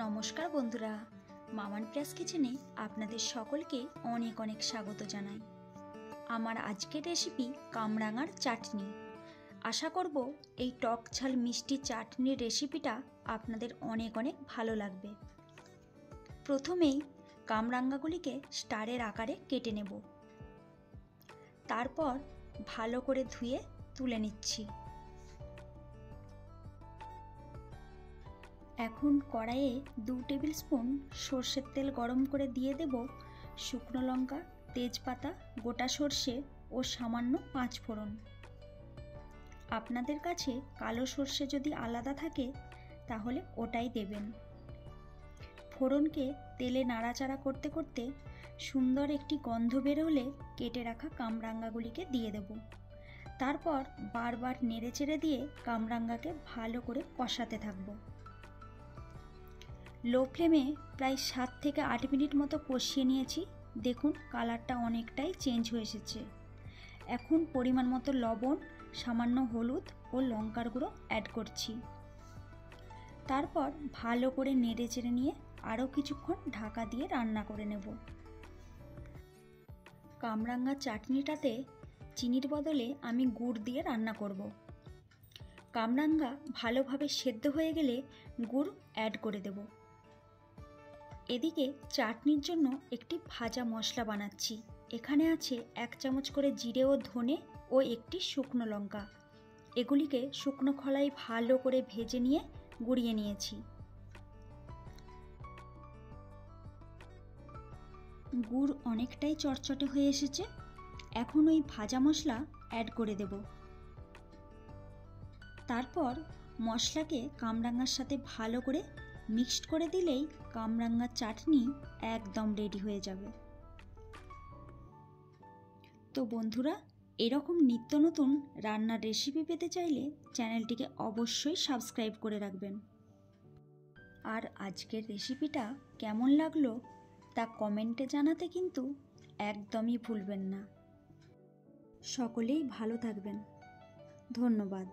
নমস্কার বন্ধুরা, মামান প্রেস কিচেনে আপনাদের সকলকে অনেক অনেক স্বাগত জানাই। আমার আজকের রেসিপি কামরাঙার চাটনি। আশা করব এই টক ঝাল মিষ্টি চাটনির রেসিপিটা আপনাদের অনেক অনেক ভালো লাগবে। প্রথমেই কামরাঙাগুলিকে স্টারের আকারে কেটে নেব। তারপর ভালো করে ধুয়ে তুলে নিচ্ছি। এখন কড়াইয়ে 2 টেবিল স্পুন সর্ষের তেল গরম করে দিয়ে দেব শুকনো লঙ্কা, তেজপাতা, গোটা সর্ষে ও সামান্য 5 ফোড়ন। আপনাদের কাছে কালো সর্ষে যদি আলাদা থাকে তাহলে ওটাই দেবেন। ফোড়নকে তেলে নাড়াচাড়া করতে করতে সুন্দর একটি গন্ধ বেরোলে কেটে রাখা কামরাঙাগুলিকে দিয়ে দেব। তারপর বারবার নেড়েচেড়ে দিয়ে কামরাঙাকে ভালো করে কষাতে থাকবো। লো ফ্লেমে প্রায় 7 থেকে 8 মিনিট মতো কষিয়ে নিয়েছি। দেখুন কালারটা অনেকটাই চেঞ্জ হয়ে এসেছে। এখন পরিমাণ মতো লবণ, সামান্য হলুদ ও লঙ্কার গুঁড়ো অ্যাড করছি। তারপর ভালো করে নেড়ে চেড়ে নিয়ে আরও কিছুক্ষণ ঢাকা দিয়ে রান্না করে নেব। কামরাঙা চাটনিটাতে চিনির বদলে আমি গুড় দিয়ে রান্না করব। কামরাঙা ভালোভাবে সেদ্ধ হয়ে গেলে গুড় অ্যাড করে দেব। এদিকে চাটনির জন্য একটি ভাজা মশলা বানাচ্ছি। এখানে আছে 1 চামচ করে জিরে ও ধনে ও একটি শুকনো লঙ্কা। এগুলিকে শুকনো খোলায় ভালো করে ভেজে নিয়ে গুঁড়িয়ে নিয়েছি। গুড় অনেকটাই চটচটে হয়ে এসেছে। এখন ওই ভাজা মশলা অ্যাড করে দেব। তারপর মশলাকে কামরাঙার সাথে ভালো করে মিক্সড করে দিলেই কামরাঙার চাটনি একদম রেডি হয়ে যাবে। তো বন্ধুরা, এরকম নিত্য নতুন রান্নার রেসিপি পেতে চাইলে চ্যানেলটিকে অবশ্যই সাবস্ক্রাইব করে রাখবেন। আর আজকের রেসিপিটা কেমন লাগলো তা কমেন্টে জানাতে কিন্তু একদমই ভুলবেন না। সকলেই ভালো থাকবেন। ধন্যবাদ।